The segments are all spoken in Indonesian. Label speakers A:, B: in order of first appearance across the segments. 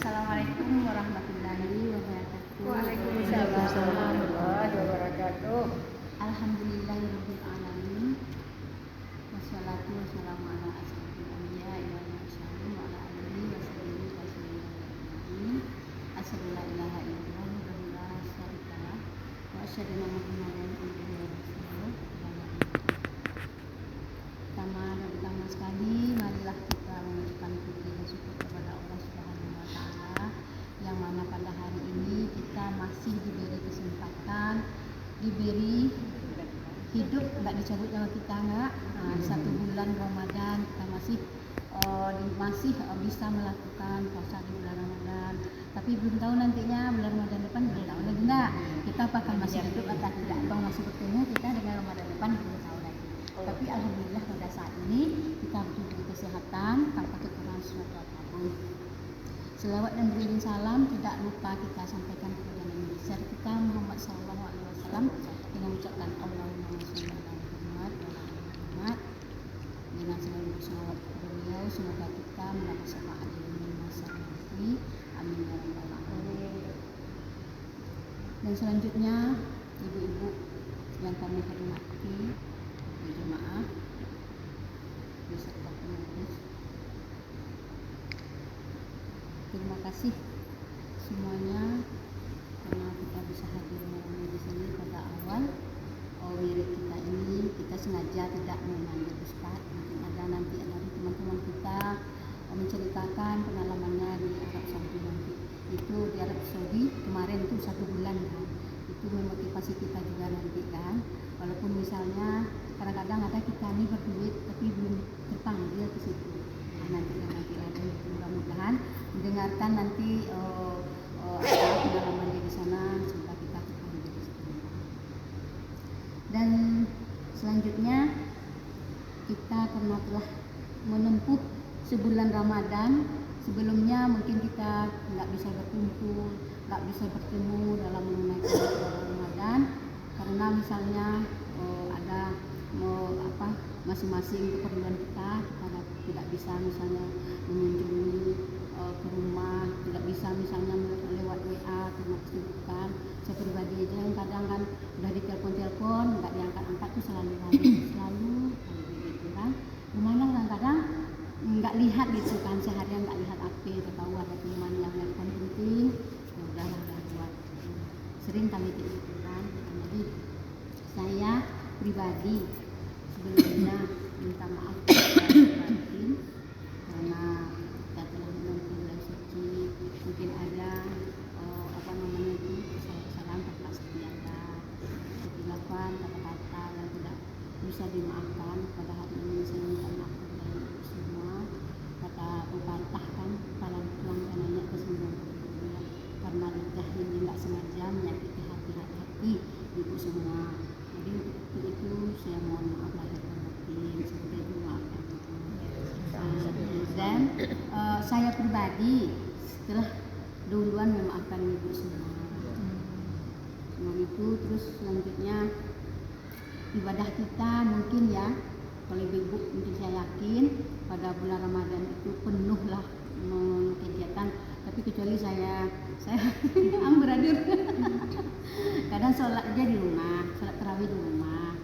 A: Assalamualaikum warahmatullahi wabarakatuh.
B: Waalaikumsalam warahmatullahi wabarakatuh.
A: Alhamdulillahirabbil alamin. Wassalatu wassalamu ala asyrofil anbiya'i wal mursalin wa ala alihi washabihi wasallam. Asyhadu an la ilaha illallah wa la syarika lah wa asyhadu anna Muhammadan abduhu wa rasuluh. Pertama sekali marilah kita mengucapkan puji dan syukur kepada Allah Subhanahu wa taala yang mana pada hari ini kita masih diberi kesempatan, diberi hidup, nggak dicabut nyawa kita nggak. Satu bulan Ramadan kita masih bisa melakukan puasa di bulan Ramadan, tapi belum tahu nantinya bulan Ramadan depan belum tahu lagi nggak kita apakah masih hidup atau tidak, atau masih bertemu kita dengan Ramadan depan belum tahu lagi. Tapi alhamdulillah pada saat ini kita diberi kesehatan tanpa kekurangan suatu apapun. Selawat dan beriring salam tidak lupa kita sampaikan kepada Nabi besar kita Muhammad SAW dengan ucapan Allahumma sholli ala Muhammad wa ala ali Muhammad, dengan selalu bersalawat kepada beliau. Semoga kita mendapat syafaat di masa nanti. Amin ya rabbal alamin. Dan selanjutnya ibu-ibu yang kami hormati, jemaah beserta pengurus, terima kasih semuanya karena kita bisa hadir di sini pada awal wirid kita ini. Kita sengaja tidak memanggil Ustaz, mungkin ada nanti dari teman-teman kita menceritakan pengalamannya di Arab Saudi nanti. Itu di Arab Saudi kemarin itu 1 bulan kan, itu memotivasi kita juga nanti kan. Walaupun misalnya kadang-kadang ada kita nih berduit tapi belum terpanggil ke situ. Nanti ada, mudah-mudahan mendengarkan nanti pengalaman di sana, semoga kita terpanggil di situ. Dan selanjutnya kita karena telah menempuh sebulan Ramadan, sebelumnya mungkin kita nggak bisa berkumpul, nggak bisa bertemu dalam menunaikan bulan Ramadan karena misalnya ada masing-masing keperluan kita tidak bisa misalnya mengunjungi ke rumah, tidak bisa misalnya lewat WA karena kesibukan. Saya pribadi aja yang kadang kan udah ditelepon nggak diangkat-angkat tuh selalu gitu kan. Gimana kadang-kadang nggak lihat gitu kan, seharian nggak lihat HP, tahu ada teman yang telepon penting, ya udahlah buat sering kali gitu kan. Jadi saya pribadi sebelumnya minta maaf kepada batin karena kita telah menempuh bulan suci, mungkin ada kesalahan terpaksa tiada, kehilafan kata-kata yang tidak bisa dimaafkan. Pada hari ini saya minta maaf kepada ibu semua, kata pepatah kan kalau tuang nanya ke semua karena lidah ini nggak sengaja menyakiti hati ibu semua. Jadi untuk itu saya mohon maaf lahir dan batin, seperti itu maafkan. Dan saya pribadi setelah duluan memaafkan ibu semua. Dengan itu terus selanjutnya ibadah kita mungkin ya, kalau ibu mungkin saya yakin pada bulan Ramadan itu penuh lah kegiatan, tapi kecuali saya amburadul. Kadang sholat aja di rumah, sholat tarawih di rumah.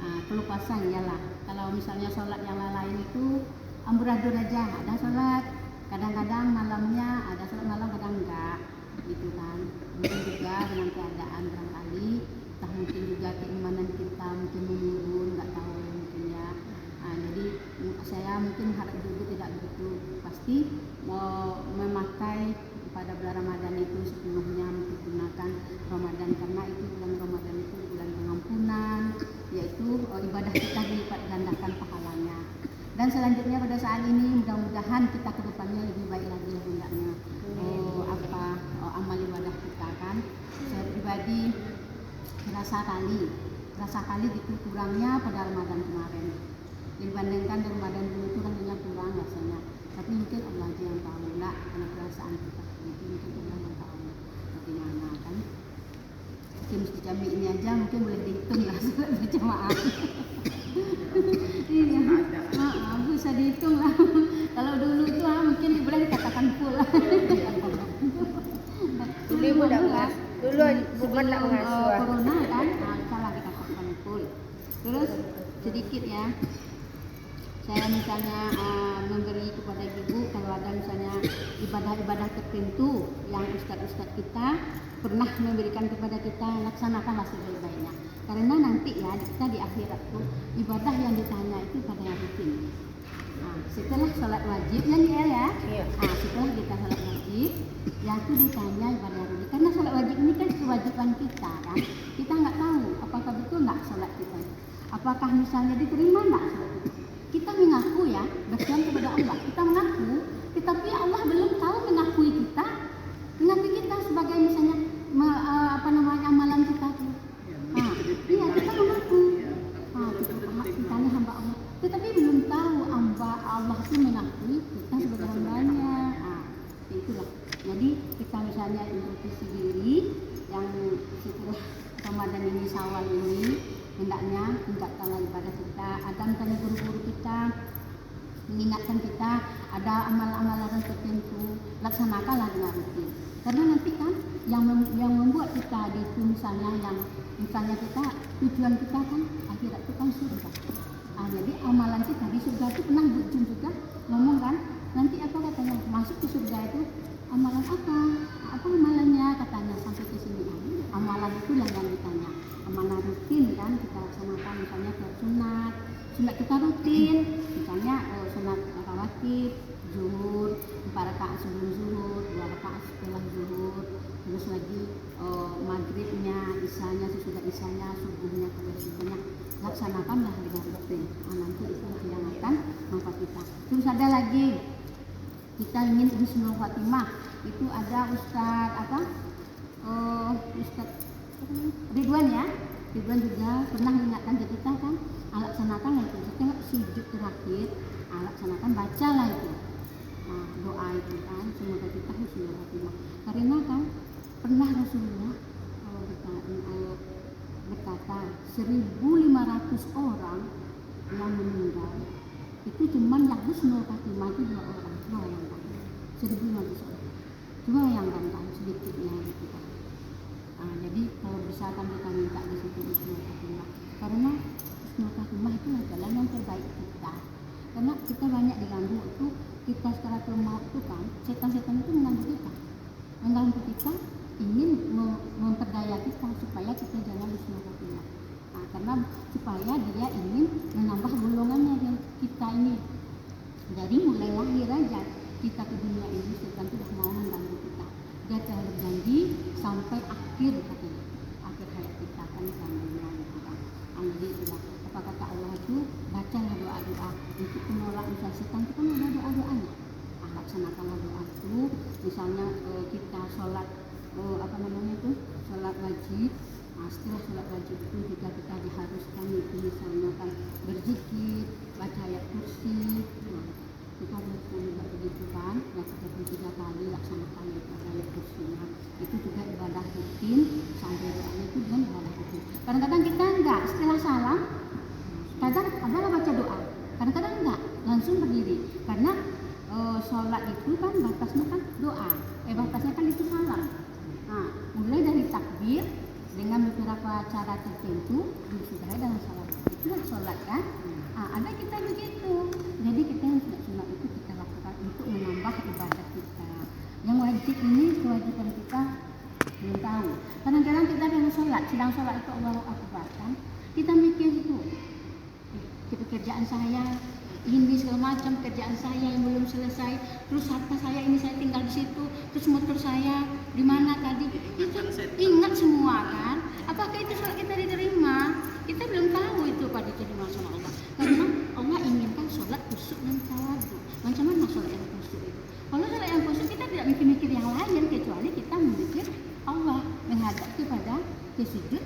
A: Kalau puasa iyalah. Kalau misalnya sholat yang lain itu amburadul aja, ada sholat. Kadang-kadang malamnya ada sholat malam, kadang enggak, gitu kan. Mungkin juga dengan keadaan barangkali, entah mungkin juga keimanan kita mungkin menurun, nggak tahu mungkin ya. Jadi saya mungkin harap dulu tidak begitu pasti mau memakai pada bulan Ramadan itu sepenuhnya menggunakan Ramadan, karena itu bulan Ramadan itu bulan pengampunan, yaitu ibadah kita dilipat gandakan pahalanya. Dan selanjutnya pada saat ini mudah-mudahan kita ke depannya lebih baik lagi hendaknya amal ibadah kita kan. Saya pribadi rasa kali itu kurangnya pada Ramadan kemarin dibandingkan Ramadan dulu itu kan hanya kurang rasanya, tapi mungkin Allah aja yang tahu lah, karena perasaan kita itu mungkin Allah yang tahu bagaimana kan. Mungkin mesti jami ini aja mungkin boleh dihitung lah berjamaah. Iya, bisa dihitung lah. Kalau dulu itu mungkin boleh dikatakan full lah.
B: Dulu dah mengas. Dulu bukan nak mengasuh.
A: Corona kan, kita lagi dapat kumpul. Terus sedikit ya, saya misalnya memberi kepada ibu kalau ada misalnya ibadah-ibadah tertentu yang ustadz-ustadz kita pernah memberikan kepada kita, laksanakanlah sebaik-baiknya. Karena nanti ya kita di akhirat tuh ibadah yang ditanya itu pada yang rutin. Setelah sholat wajib ya ya.
B: Iya.
A: Setelah kita sholat wajib, yang itu ditanya ibadah rutin. Karena sholat wajib ini kan kewajiban kita kan. Kita nggak tahu apakah betul nggak sholat kita. Apakah misalnya diterima nggak sholat kita. Kita mengaku ya, bersyukur kepada Allah. Kita mengaku, tetapi Allah belum tahu mengakui kita sebagai misalnya amalan kita tuh. Iya kita mengaku. Misalnya hamba Allah. Tetapi belum tahu hamba Allah itu mengakui kita sebagai hambanya. Itulah. Jadi kita misalnya introspeksi diri yang setelah Ramadan ini, Syawal ini, hendaknya tingkatkanlah ibadah kita. Ada misalnya guru-guru kita mengingatkan kita ada amalan-amalan tertentu, laksanakanlah dengan rutin. Karena nanti kan yang membuat kita itu misalnya kita tujuan kita kan akhirat itu kan surga. Jadi amalan kita di surga itu pernah Bujun juga ngomong kan, nanti apa katanya masuk ke surga itu amalan apa amalannya katanya sampai ke sini. Amalan itulah yang ditanya, amalan rutin kan kita laksanakan misalnya ke sunat kita rutin, misalnya sunat rawatib, zuhur 4 rakaat sebelum zuhur, 2 rakaat setelah zuhur, terus lagi maghribnya, isanya sesudah isanya, subuhnya pada subuhnya, laksanakanlah dengan rutin. Nanti itulah yang akan manfaat kita. Terus ada lagi kita ingin husnul khotimah, itu ada Ustadz Ridwan ya. Ridwan juga pernah mengingatkan ke kita kan, laksanakanlah itu. Setelah sujud terakhir, laksanakan bacalah itu. Doa itu kan, semoga kita husnul khotimah. Karena kan pernah Rasulullah berkata 1.500 orang yang meninggal itu cuma yang husnul khotimah itu 2 orang. Cuma yang kan 1.500 orang. Cuma yang kan sedikitnya gitu kan. Jadi kalau bisa kan kita minta di situ husnul khotimah. Karena husnul khotimah itu adalah yang terbaik kita. Karena kita banyak diganggu itu, kita secara maut itu kan setan-setan itu mengganggu kita ingin memperdaya kita supaya kita jangan husnul khotimah. Karena supaya dia ingin menambah golongannya yang kita ini. Jadi mulai lahir aja kita ke dunia ini setan sudah mau mengganggu kita. Dia telah berjanji sampai akhir katanya, akhir hayat kita kan samanya gitu kan. Jadi itulah apa kata Allah itu, bacalah doa-doa untuk menolak misal setan itu kan ada doa-doanya. Laksanakanlah doa itu, misalnya kita sholat sholat wajib. Setelah sholat wajib itu juga kita diharuskan itu misalnya kan berzikir, baca ayat kursi. Kita harus juga begitu kan, yang kita 3 kali laksanakan itu ayat kursinya. Itu juga ibadah rutin, sampai doanya itu juga ibadah rutin. Kadang-kadang kita enggak, setelah salam kadang adalah baca doa, kadang-kadang enggak, langsung berdiri. Karena sholat itu kan batasnya kan doa, batasnya kan itu salam. Mulai dari takbir dengan beberapa cara tertentu disudahi dengan salam. Itulah sholat kan. Ada kita begitu. Jadi kita yang sunat itu kita lakukan untuk menambah ibadah kita. Yang wajib ini kewajiban kita belum tahu. Kadang-kadang kita sedang sholat itu Allahu Akbar kan. Kita mikir itu pekerjaan saya ini segala macam, kerjaan saya yang belum selesai, terus harta saya ini saya tinggal di situ, terus motor saya di mana tadi, itu ingat semua kan. Apakah itu sholat kita diterima? Kita belum tahu itu pada diterima sama Allah. Karena Allah inginkan sholat khusyuk dan tawadhu. Macam mana sholat yang khusyuk itu? Kalau sholat yang khusyuk kita tidak mikir-mikir yang lain kecuali kita memikir Allah, menghadap kepada sujud.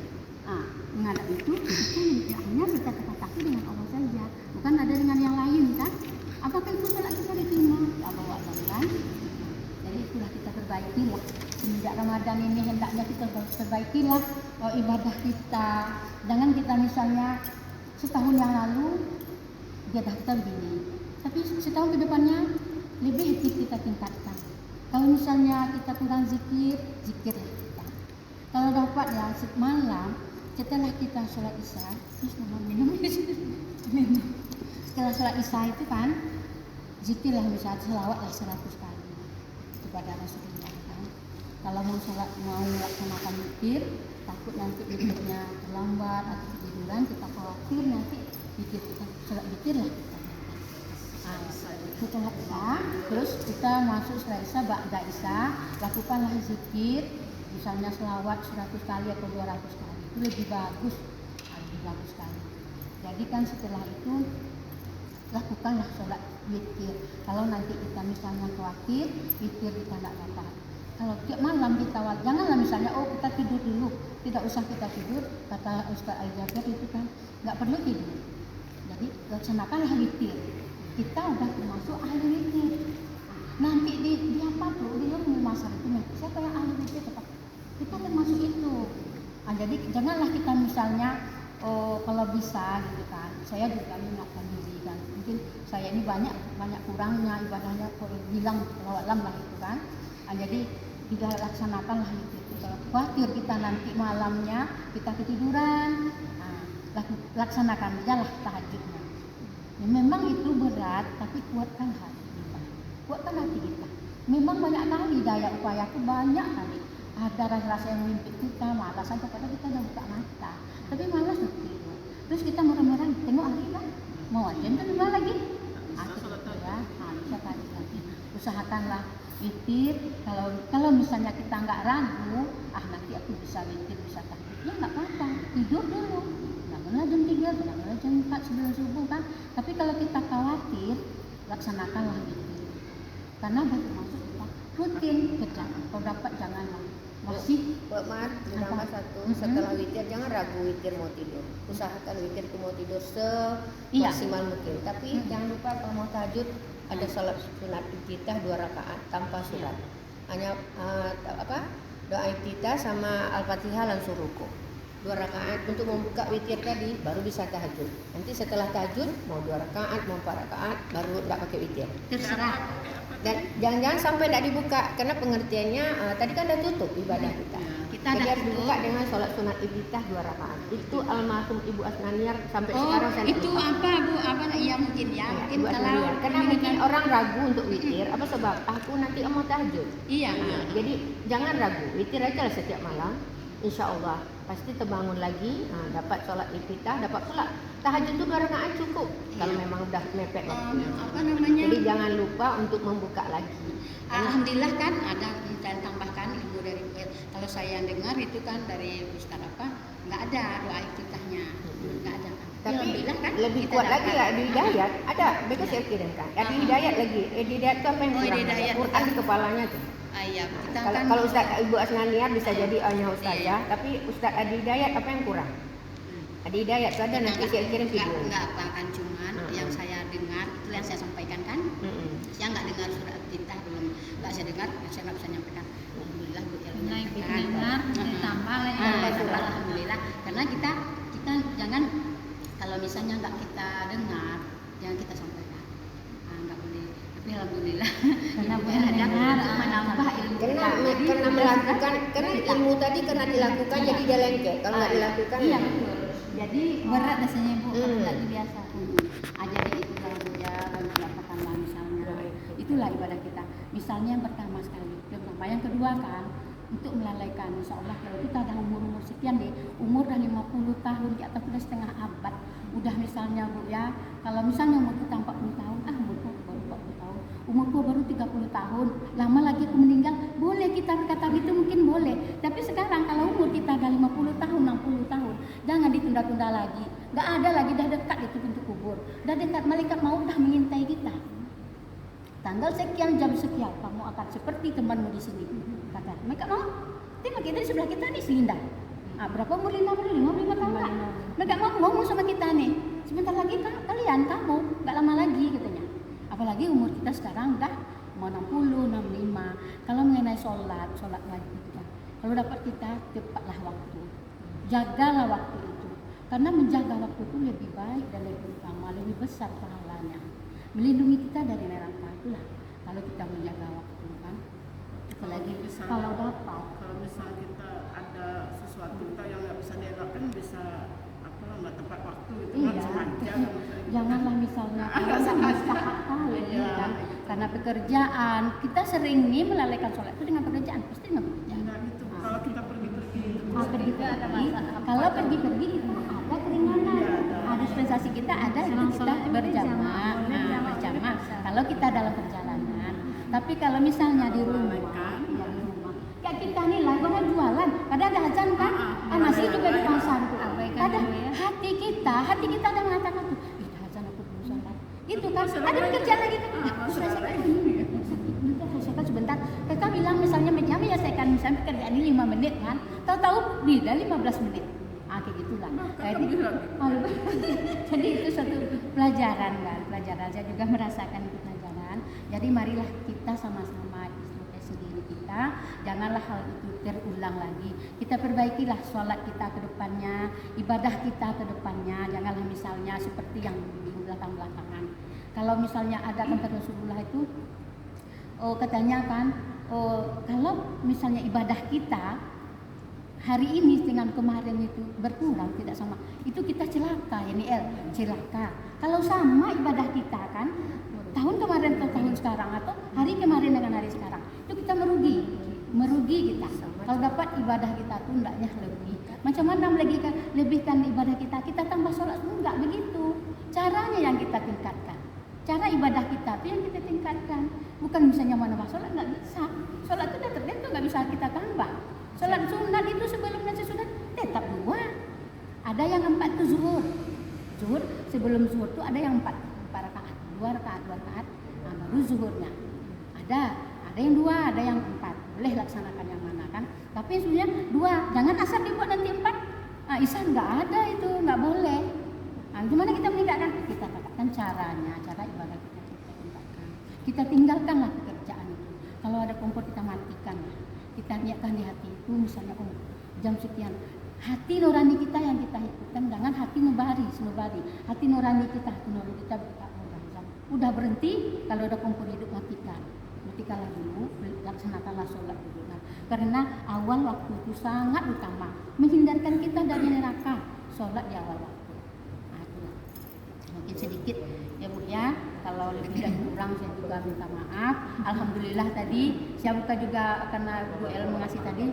A: Menghadap itu kita hanya berkata-kata dengan Allah saja, bukan ada dengan yang lain kan. Apakah itu sholat kita diterima? Ya Allah kan. Jadi itulah kita perbaikilah semenjak Ramadan ini, hendaknya kita perbaikilah ibadah kita. Jangan kita misalnya setahun yang lalu ibadah kita begini, tapi setahun ke depannya lebih kita tingkatkan. Kalau misalnya kita kurang zikir, zikirlah kita. Kalau dapat ya malam setelah kita sholat isya, terus minum. Setelah sholat isya itu kan, zikirlah misalnya selawatlah 100 kali kepada Rasulullah kan. Kalau mau laksanakan zikir, takut nanti zikirnya terlambat atau ketiduran, kita khawatir nanti zikir kita sholat zikirlah kita. Setelah isya, terus kita masuk setelah isya, ba'da isya, lakukanlah zikir, misalnya selawat 100 kali atau 200 kali, itu lebih bagus sekali. Jadi kan setelah itu lakukanlah sholat witir. Kalau nanti kita misalnya khawatir witir kita tidak dapat, kalau tiap malam kita janganlah misalnya kita tidur dulu, tidak usah kita tidur, kata Ustaz Al-Jabir itu kan nggak perlu tidur. Jadi laksanakanlah witir. Kita udah termasuk ahli witir. Nanti di apa tuh di rumah masar itu siapa yang ahli witir tetap kita termasuk itu. Jadi janganlah kita misalnya kalau bisa gitu kan. Saya juga mengingatkan diri kan. Mungkin saya ini banyak kurangnya ibadahnya, kalau bilang walam lah itu kan. Jadi tidak laksanakanlah itu. Kalau khawatir kita nanti malamnya kita ketiduran, laksanakan aja lah tahajudnya. Ya, memang itu berat, tapi kuatkan hati kita. Kuatkan hati kita. Memang banyak kali daya upaya itu banyak kali. Ada rasa-rasa yang memimpin kita, malas aja karena kita udah buka mata. Tapi malas tidur. Terus kita merem-merem, tengok hari kan, mau aja itu juga lagi. Ya, bisa tadi lagi. Usahakanlah witir. Kalau misalnya kita nggak ragu, nanti aku bisa witir, bisa tahajud. Ya nggak apa-apa, tidur dulu. Bangunlah jam 3, bangunlah jam 4 sebelum subuh kan. Tapi kalau kita khawatir, laksanakanlah witir. Karena baru masuk kita rutin kerja. Kalau dapat janganlah. Masih
B: ditambah satu, setelah witir jangan ragu witir mau tidur. Usahakan witir mau tidur semaksimal mungkin. Tapi jangan lupa kalau mau tahajud ada salat sunat iftitah 2 rakaat tanpa surat. Hanya doa iftitah sama Al-Fatihah langsung ruku. 2 rakaat untuk membuka witir tadi, baru bisa tahajud. Nanti setelah tahajud mau 2 rakaat, mau 4 rakaat, baru tidak pakai witir.
A: terserah.
B: Dan jangan sampai tidak dibuka, karena pengertiannya tadi kan sudah tutup ibadah kita. Jadi harus dibuka dengan sholat sunat iftitah 2 rakaat. Itu almarhum Ibu Asnaniar sampai sekarang saya
A: itu lupa. Apa Bu? Iya mungkin ya. Mungkin
B: Ibu
A: kalau
B: karena mungkin orang ragu untuk witir, apa sebab? Aku nanti mau tahajud.
A: Iya.
B: Jadi jangan ragu, witir aja setiap malam. Insya Allah pasti terbangun lagi, dapat sholat iftitah, dapat pula tahajud itu 2 rakaat cukup. Kalau memang udah mepet waktu. Jadi jangan lupa untuk membuka lagi.
A: Alhamdulillah kan ada dan tambahkan ilmu dari kalau saya dengar itu kan dari Ustaz nggak ada doa iftitahnya, nggak ada.
B: Tapi
A: alhamdulillah kan
B: lebih kuat lagi ya di hidayat ada, mereka saya kirimkan. Di hidayat lagi, di hidayat itu apa yang kurang? Quran di kepalanya tuh.
A: Iya, kita
B: kalau Ustaz Ibu Asnaniar bisa jadi hanya Ustazah, tapi Ustaz Adi Hidayat apa yang kurang? Adi Hidayat itu ada, nanti saya kirim video.
A: Enggak apa kan, cuman yang saya dengar itu yang saya sampaikan kan. Saya nggak dengar surat iftitah belum, nggak saya dengar, saya nggak bisa nyampaikan. Alhamdulillah Bu
C: dengar ditambah lah ya.
A: Alhamdulillah, karena kita jangan kalau misalnya nggak kita dengar, jangan kita sampaikan. Nggak boleh. Tapi alhamdulillah kita boleh ada menambah ilmu.
B: Karena melakukan, karena ilmu tadi karena dilakukan jadi dia lengket. Kalau nggak dilakukan,
A: iya betul. Jadi
C: Berat rasanya Bu, kalau nggak biasa.
A: Jadi itulah ya katakanlah misalnya itulah ibadah kita. Misalnya yang pertama sekali, yang kedua kan untuk melalaikan. Insya Allah kalau kita dah umur sekian deh, umur dah 50 tahun atau sudah setengah abad, udah misalnya Bu ya, kalau misalnya umur kita 40 tahun, umurku baru 40 tahun, umurku baru 30 tahun, lama lagi aku meninggal, boleh kita berkata gitu, mungkin boleh. Tapi sekarang kalau umur kita dah 50 tahun, 60 tahun, jangan ditunda-tunda lagi. Nggak ada lagi, dah dekat itu pintu kubur, dah dekat, malaikat maut dah mengintai kita. Tanggal sekian, jam sekian, kamu akan seperti temanmu di sini. Kata mereka mau, tengok kita di sebelah kita nih selindang. Berapa umur 55 tahun kan? Mereka mau ngomong sama kita nih. Sebentar lagi kan kalian, kamu, nggak lama lagi katanya. Apalagi umur kita sekarang udah mau 60, 65. Kalau mengenai sholat wajib ya. Kalau dapat kita cepatlah waktu, jagalah waktu itu. Karena menjaga waktu itu lebih baik dan lebih utama, lebih besar pahalanya. Melindungi kita dari neraka itulah kalau kita menjaga waktu kan. Apalagi
D: Misalnya-
A: kalau dapat.
D: Kalau misalnya kita ada sesuatu kita yang nggak bisa dielakkan, bisa apa nggak tepat waktu gitu, nggak
A: Iya,
D: sengaja misalnya.
A: janganlah misalnya
D: Agak
A: kalau
D: sengaja.
A: kali
D: Iya.
A: kan, karena pekerjaan kita sering nih melalaikan sholat itu dengan pekerjaan, pasti dengan pekerjaan.
D: Enggak gitu. Kalau kita pergi-pergi itu
A: Pergi-pergi, kalau pergi-pergi itu ada keringanan, ada dispensasi kita ada itu kita berjamaah, berjamaah. Kalau kita dalam perjalanan, tapi kalau misalnya di rumah, ya di rumah, ya kita nih lah orang jualan, kadang ada azan kan, masih juga di pasar tuh. Ada hati kita ada mengatakan tuh, ih azan aku belum sholat. Itu kan ada pekerjaan lagi kan, selesaikan sebentar. Kita bilang misalnya menyelesaikan misalnya pekerjaan ini 5 menit kan, tahu-tahu beda 15 menit. Kayak gitulah. Jadi itu suatu pelajaran kan, pelajaran. Saya juga merasakan itu pelajaran. Jadi marilah kita sama-sama introspeksi diri kita, janganlah hal itu terulang lagi. Kita perbaikilah sholat kita ke depannya, ibadah kita ke depannya. Janganlah misalnya seperti yang di belakang-belakangan. Kalau misalnya ada kata Rasulullah itu, katanya kan, kalau misalnya ibadah kita hari ini dengan kemarin itu berkurang tidak sama, itu kita celaka, celaka. Kalau sama ibadah kita kan, tahun kemarin atau tahun sekarang atau hari kemarin dengan hari sekarang, itu kita merugi kita. Kalau dapat ibadah kita tuh hendaknya lebih. Macam mana lebihkan ibadah kita tambah sholat, enggak begitu. Caranya yang kita tingkatkan. Cara ibadah kita tuh yang kita tingkatkan. Bukan misalnya mana sholat nggak bisa. Sholat itu tertentu nggak bisa kita tambah. Sholat sunat itu sebelum dan sesudah tetap 2. Ada yang 4 itu zuhur. Zuhur sebelum zuhur itu ada yang 4 rakaat, 2 rakaat, baru zuhurnya. Ada yang 2, ada yang 4. Boleh laksanakan yang mana kan? Tapi sebenarnya 2. Jangan asal dibuat nanti 4. Isya nggak ada itu, nggak boleh. Gimana kita meningkatkan? Kita katakan caranya, cara ibadah kita tingkatkan. Kita tinggalkanlah pekerjaan itu. Kalau ada kompor kita matikan. Kita niatkan di hati itu misalnya jam sekian. Hati nurani kita yang kita hidupkan, jangan hati nubari. Hati nurani kita udah berhenti, kalau ada kompor hidup matikanlah dulu, laksanakanlah sholat dulu. Karena awal waktu itu sangat utama, menghindarkan kita dari neraka. Sholat di awal waktu. Mungkin sedikit ya Bu ya, kalau lebih dan kurang saya juga minta maaf. Alhamdulillah tadi saya buka juga karena Bu El mengasih tadi,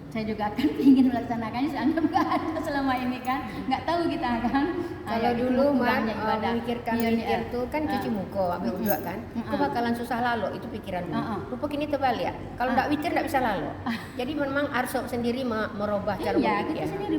A: saya juga akan ingin melaksanakannya, soalnya nggak ada selama ini kan, nggak tahu kita kan.
B: Kalau dulu memikirkan
A: mikir
B: tuh kan cuci muka, ambil wudhu kan, itu bakalan susah lalu, itu pikiran dulu. Rupa kini terbalik ya, kalau nggak witir nggak bisa lalu. Jadi memang harus sendiri merubah cara
A: kita
B: berpikir.
A: sendiri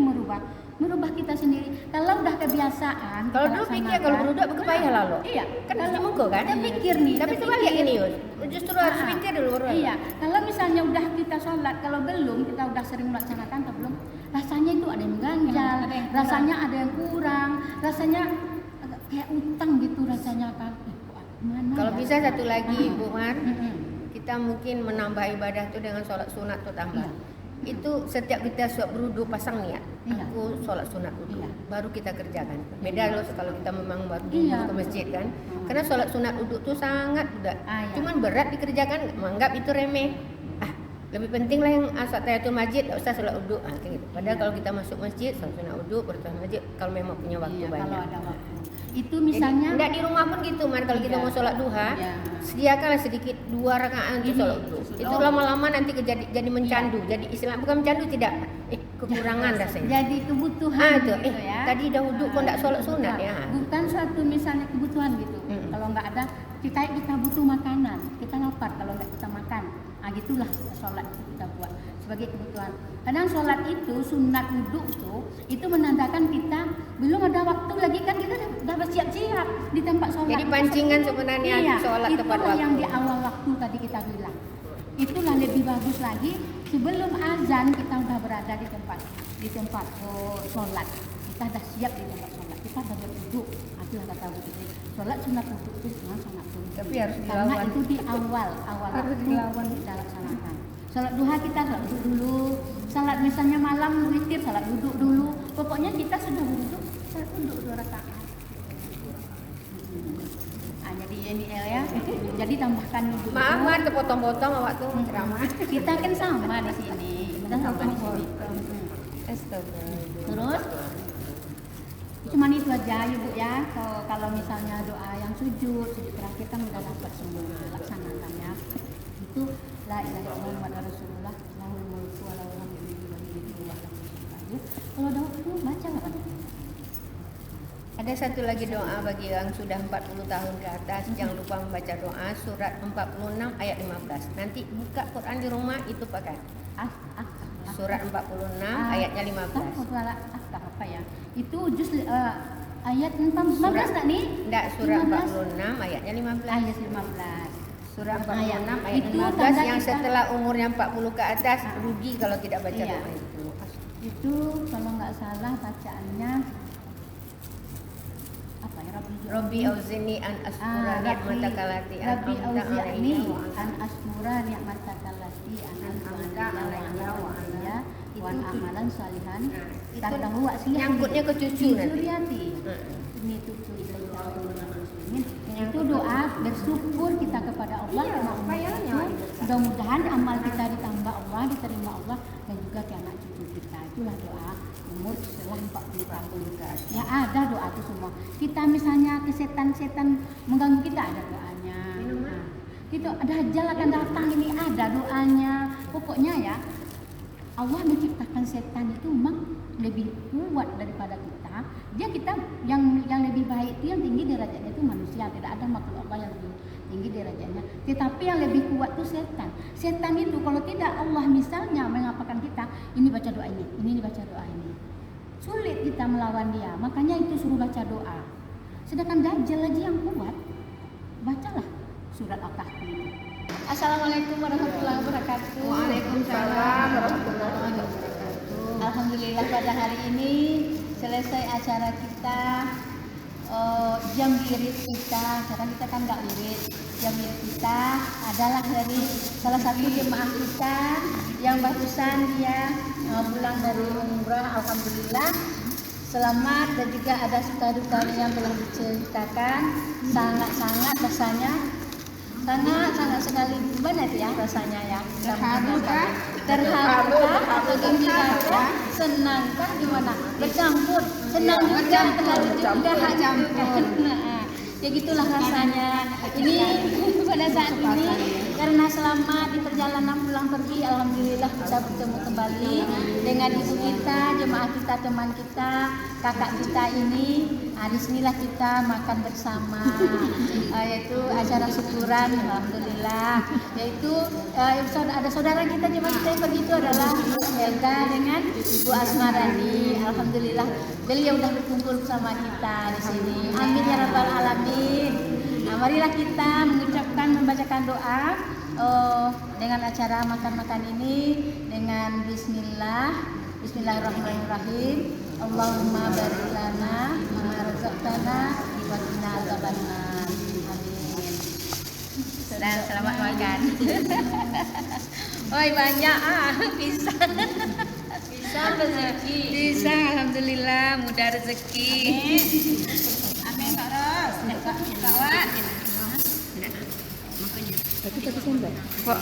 A: merubah kita sendiri. Kalau udah kebiasaan.
B: Kalau dulu pikir kalau berwudhu berkepayah lalu.
A: Iya.
B: Kan cuci muka kan.
A: Kita pikir nih.
B: Tapi terbalik ini Yus. Justru harus pikir dulu baru.
A: Iya. Kalau misalnya udah kita sholat, kalau belum kita udah sering melaksanakan atau belum, rasanya itu ada yang mengganjal, rasanya ada yang kurang, rasanya agak kayak utang gitu rasanya kan. Mana
B: Kalau
A: ya?
B: bisa satu lagi Bu Mar, kita mungkin menambah ibadah itu dengan sholat sunat tuh tambah.
A: Iya.
B: Itu setiap kita suap berwudu pasang niat.
A: Iya.
B: Aku sholat sunat wudu.
A: Iya.
B: Baru kita kerjakan. Beda loh kalau kita memang baru
A: Iya.
B: ke masjid kan. Karena sholat sunat wudu tuh sangat mudah.
A: Iya.
B: Cuman berat dikerjakan, menganggap itu remeh. Lebih penting lah yang asal tahiyatul masjid, tak usah sholat wudu. Kayak gitu. Padahal kalau kita masuk masjid, sholat sunat wudu, bertahan masjid kalau memang punya waktu banyak.
A: Kalau ada waktu. Itu misalnya
B: Enggak di rumah pun gitu, Mar. Kalau kita mau sholat duha, sediakanlah sedikit 2 rakaat untuk sholat wudu. Itu lama-lama nanti jadi mencandu. Jadi istilah bukan mencandu tidak, kekurangan rasanya.
A: Jadi kebutuhan
B: Itu,
A: gitu ya.
B: tadi dah wudu kok enggak sholat sunat ya.
A: Bukan suatu misalnya kebutuhan gitu. Kalau nggak ada, kita butuh makanan. Kita lapar kalau nggak kita makan. Gitulah sholat itu kita buat sebagai kebutuhan. Kadang sholat itu sunat wudu itu menandakan kita belum ada waktu lagi kan, kita udah bersiap-siap di tempat sholat.
B: Jadi pancingan sebenarnya sholat tepat
A: itulah
B: waktu.
A: yang di awal waktu tadi kita bilang. Itulah lebih bagus lagi sebelum azan kita udah berada di tempat sholat. Kita sudah siap di tempat sholat. Kita sudah berwudu. Itulah kata begitu. Sholat sunat wudu itu sangat penting.
B: Tapi harus
A: Karena
B: dilawan.
A: itu di awal
B: Harus
A: waktu
B: dilawan.
A: kita laksanakan. Sholat duha kita sholat wudu dulu. Sholat misalnya malam witir sholat wudu dulu. Pokoknya kita sudah wudu sholat wudu 2 rakaat. Jadi
C: YNIL ya. Jadi tambahkan ibu.
B: Maaf, terpotong-potong awak tuh ceramah.
C: Kita kan sama di sini. Kita sama di sini.
B: Astaga.
C: Terus cuman itu aja ya Bu ya. Kalau misalnya doa yang sujud terakhir kan udah dapat semua laksanakan ya. Itu la ilaha illallah Muhammadur Rasulullah lahul mulku wa lahul hamdu wa lahul. Kalau doa itu baca apa?
B: Ada satu lagi doa bagi yang sudah 40 tahun ke atas. Jangan lupa membaca doa surat 46 ayat 15. Nanti buka Quran di rumah itu pakai. Surat 46 ayatnya 15.
C: Apa ya? Itu juz ayat 15 tak nih?
B: Enggak, surat 46 ayatnya 15.
C: Ayat 15.
B: Surah 46 ayat
C: Itu
B: 15
C: tanda
B: yang
C: kita-
B: setelah umurnya 40 ke atas rugi kalau tidak baca
C: Iya.
B: doa itu.
C: Itu kalau nggak salah bacaannya apa ya?
B: Rabbi auzini an askura ni'mataka allati
C: Rabbi
B: an'amta
C: auzini
B: alayya wa
C: an askura ni'mataka allati an'amta alayya wa an amalan salihan
B: itu
C: tardahu wa aslihan.
B: nyangkutnya ke cucu nanti.
C: Suriati. Ini cucu itu doa bersyukur kita kepada Allah karena Allah itu mudah-mudahan amal kita ditambah Allah, diterima Allah dan juga ke anak cucu kita. Itulah doa umur setelah 40 tahun. Ya ada doa itu semua. Kita misalnya ke setan-setan mengganggu kita ada doanya. Nah, itu ada hajal akan datang ini ada doanya. Pokoknya ya Allah menciptakan setan itu memang lebih kuat daripada kita. Kita yang lebih baik itu yang tinggi derajatnya itu manusia, tidak ada makhluk Allah yang lebih tinggi derajatnya. Tetapi yang lebih kuat itu setan. Setan itu kalau tidak Allah misalnya mengapakan kita, ini baca doa ini baca doa ini. Sulit kita melawan dia. Makanya itu suruh baca doa. Sedangkan dajjal aja yang kuat, bacalah surat Al-Kahfi itu. Assalamualaikum warahmatullahi wabarakatuh.
B: Waalaikumsalam warahmatullahi wabarakatuh.
C: Alhamdulillah pada hari ini selesai acara kita, jam wirid kita. Sekarang kita kan nggak wirid. Jam wirid kita adalah dari salah satu jemaah kita yang barusan dia pulang dari umrah. Alhamdulillah selamat dan juga ada suka duka yang belum diceritakan. Sangat-sangat rasanya sangat sekali gimana itu ya rasanya ya, terharu kah atau gembira kah, senang kah, gimana bercampur, senang juga terharu juga campur. Nah, ya gitulah rasanya ini pada saat ini karena selamat di perjalanan pulang pergi. Alhamdulillah bisa bertemu kembali dengan ibu kita, jemaah kita, teman kita, kakak kita ini. Disinilah kita makan bersama, yaitu acara syukuran. Alhamdulillah, yaitu ada saudara kita jemaah kita yang pergi itu adalah Helga dengan Bu Asmarani. Alhamdulillah beliau sudah berkumpul bersama kita di sini. Amin ya rabbal alamin. Nah, marilah kita membacakan doa dengan acara makan-makan ini dengan Bismillahirrahmanirrahim. Allahumma barik lana ma razaqtana wa qina adzabannar. Amin. Dan selamat makan. Oi banyak pisang. Pisang rezeki. Pisang alhamdulillah mudah rezeki. Amin Kak Ros. Kak Wak. Makanya. Tapi sendok. Kok